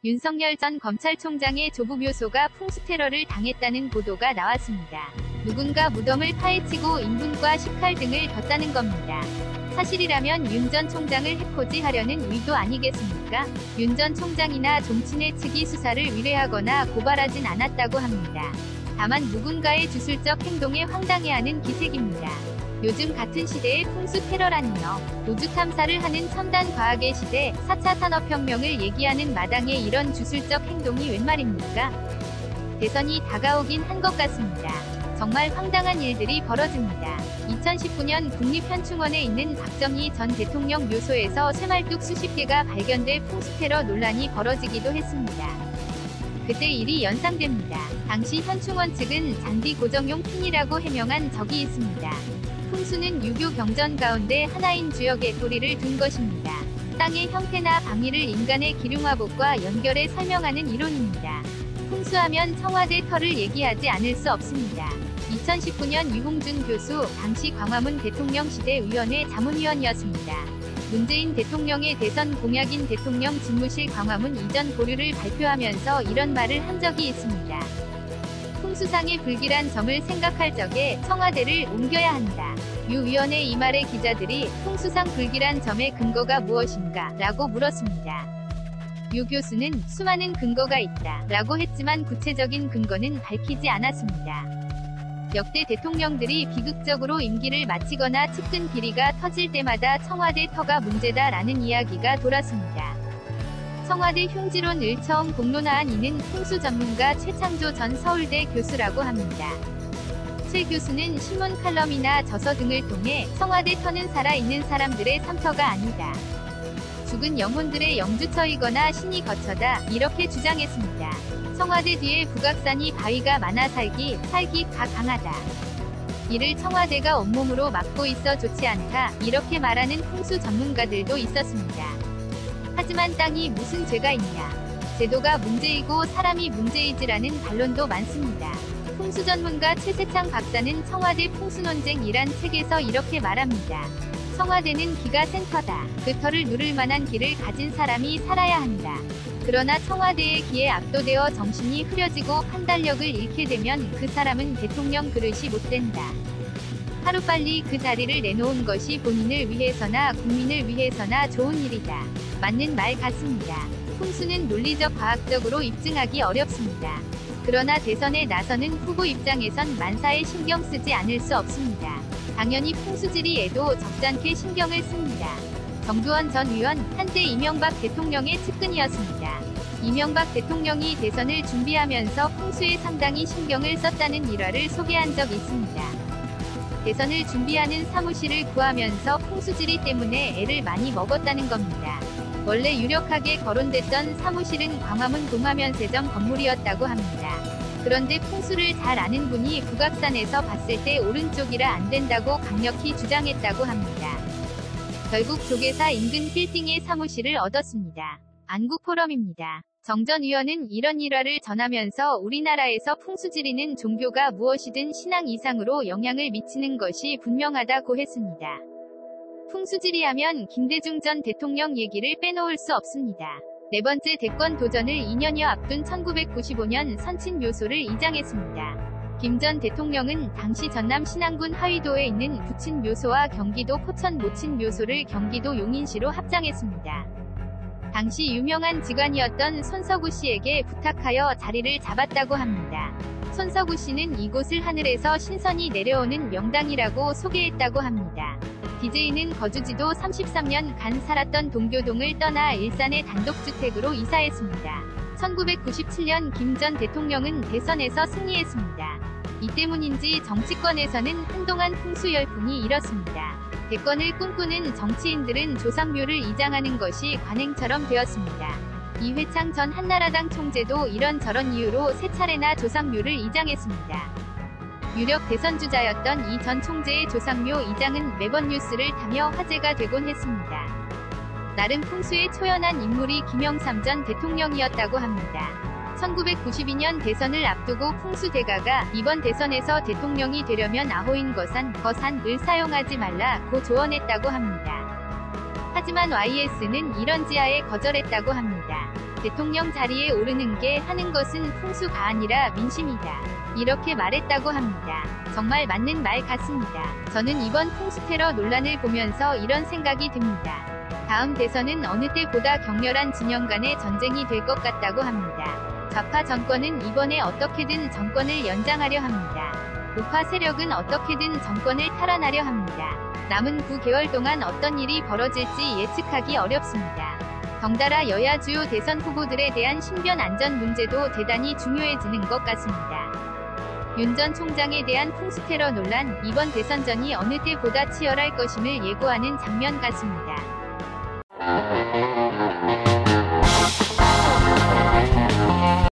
윤석열 전 검찰총장의 조부 묘소가 풍수 테러를 당했다는 보도가 나왔습니다. 누군가 무덤을 파헤치고 인분과 식칼 등을 뒀다는 겁니다. 사실이라면 윤 전 총장을 해코지하려는 의도 아니겠습니까? 윤 전 총장이나 종친의 측이 수사를 의뢰하거나 고발하진 않았다고 합니다. 다만 누군가의 주술적 행동에 황당해하는 기색입니다. 요즘 같은 시대에 풍수 테러라니요. 우주 탐사를 하는 첨단 과학의 시대, 4차 산업혁명을 얘기하는 마당에 이런 주술적 행동이 웬 말입니까? 대선이 다가오긴 한 것 같습니다. 정말 황당한 일들이 벌어집니다. 2019년 국립현충원에 있는 박정희 전 대통령 묘소에서 쇠말뚝 수십 개가 발견돼 풍수 테러 논란이 벌어지기도 했습니다. 그때 일이 연상됩니다. 당시 현충원 측은 잔디 고정용 핀이라고 해명한 적이 있습니다. 풍수는 유교 경전 가운데 하나인 주역에 뿌리를 둔 것입니다. 땅의 형태나 방위를 인간의 기륭화복과 연결해 설명하는 이론입니다. 풍수하면 청와대 터를 얘기하지 않을 수 없습니다. 2019년 유홍준 교수, 당시 광화문 대통령시대위원회 자문위원이었습니다. 문재인 대통령의 대선 공약인 대통령 집무실 광화문 이전 보류를 발표하면서 이런 말을 한 적이 있습니다. 풍수상의 불길한 점을 생각할 적에 청와대를 옮겨야 한다. 유 위원의 이 말에 기자들이 풍수상 불길한 점의 근거가 무엇인가? 라고 물었습니다. 유 교수는 수많은 근거가 있다. 라고 했지만 구체적인 근거는 밝히지 않았습니다. 역대 대통령들이 비극적으로 임기를 마치거나 측근 비리가 터질 때마다 청와대 터가 문제다라는 이야기가 돌았습니다. 청와대 흉지론을 처음 공론화한 이는 풍수 전문가 최창조 전 서울대 교수라고 합니다. 최 교수는 신문 칼럼이나 저서 등을 통해 청와대 터는 살아있는 사람들의 삼터가 아니다. 죽은 영혼들의 영주처이거나 신이 거처다. 이렇게 주장했습니다. 청와대 뒤에 북악산이 바위가 많아 살기가 강하다. 이를 청와대가 온몸으로 막고 있어 좋지 않다. 이렇게 말하는 풍수 전문가들도 있었습니다. 하지만 땅이 무슨 죄가 있냐. 제도가 문제이고 사람이 문제이지라는 반론도 많습니다. 풍수 전문가 최세창 박사는 청와대 풍수논쟁이란 책에서 이렇게 말합니다. 청와대는 기가 센터다. 그 터를 누를 만한 기를 가진 사람이 살아야 한다. 그러나 청와대의 기에 압도되어 정신이 흐려지고 판단력을 잃게 되면 그 사람은 대통령 그릇이 못 된다. 하루빨리 그 자리를 내놓은 것이 본인을 위해서나 국민을 위해서나 좋은 일이다. 맞는 말 같습니다. 풍수는 논리적 과학적으로 입증하기 어렵습니다. 그러나 대선에 나서는 후보 입장에선 만사에 신경 쓰지 않을 수 없습니다. 당연히 풍수지리에도 적잖게 신경을 씁니다. 정두원 전 의원, 한때 이명박 대통령의 측근이었습니다. 이명박 대통령이 대선을 준비하면서 풍수에 상당히 신경을 썼다는 일화를 소개한 적 있습니다. 대선을 준비하는 사무실을 구하면서 풍수지리 때문에 애를 많이 먹었다는 겁니다. 원래 유력하게 거론됐던 사무실은 광화문 동화면세점 건물이었다고 합니다. 그런데 풍수를 잘 아는 분이 북악산에서 봤을 때 오른쪽이라 안 된다고 강력히 주장했다고 합니다. 결국 조계사 인근 빌딩에 사무실을 얻었습니다. 안국포럼입니다. 정 전 의원은 이런 일화를 전하면서 우리나라에서 풍수지리는 종교가 무엇이든 신앙 이상으로 영향을 미치는 것이 분명하다고 했습니다. 풍수지리하면 김대중 전 대통령 얘기를 빼놓을 수 없습니다. 네 번째 대권 도전을 2년여 앞둔 1995년 선친 묘소를 이장했습니다. 김 전 대통령은 당시 전남 신안군 하위도에 있는 부친 묘소와 경기도 포천 모친 묘소를 경기도 용인시로 합장했습니다. 당시 유명한 직관이었던 손석구 씨에게 부탁하여 자리를 잡았다고 합니다. 손석구 씨는 이곳을 하늘에서 신선이 내려오는 명당이라고 소개했다고 합니다. DJ는 거주지도 33년간 살았던 동교동을 떠나 일산의 단독주택으로 이사했습니다. 1997년 김 전 대통령은 대선에서 승리했습니다. 이 때문인지 정치권에서는 한동안 풍수 열풍이 일었습니다. 대권을 꿈꾸는 정치인들은 조상묘를 이장하는 것이 관행처럼 되었습니다. 이회창 전 한나라당 총재도 이런저런 이유로 세 차례나 조상묘를 이장했습니다. 유력 대선주자였던 이 전 총재의 조상묘 이장은 매번 뉴스를 타며 화제가 되곤 했습니다. 나름 풍수에 초연한 인물이 김영삼 전 대통령이었다고 합니다. 1992년 대선을 앞두고 풍수대가가 이번 대선에서 대통령이 되려면 아호인 거산을 사용하지 말라고 조언했다고 합니다. 하지만 YS는 이런 지하에 거절했다고 합니다. 대통령 자리에 오르는 게 하는 것은 풍수가 아니라 민심이다. 이렇게 말했다고 합니다. 정말 맞는 말 같습니다. 저는 이번 풍수테러 논란을 보면서 이런 생각이 듭니다. 다음 대선은 어느 때보다 격렬한 진영 간의 전쟁이 될 것 같다고 합니다. 좌파 정권은 이번에 어떻게든 정권을 연장하려 합니다. 우파 세력은 어떻게든 정권을 탈환하려 합니다. 남은 9개월 동안 어떤 일이 벌어질지 예측하기 어렵습니다. 덩달아 여야 주요 대선 후보들에 대한 신변 안전 문제도 대단히 중요해지는 것 같습니다. 윤 전 총장에 대한 풍수테러 논란, 이번 대선전이 어느 때보다 치열할 것임을 예고하는 장면 같습니다.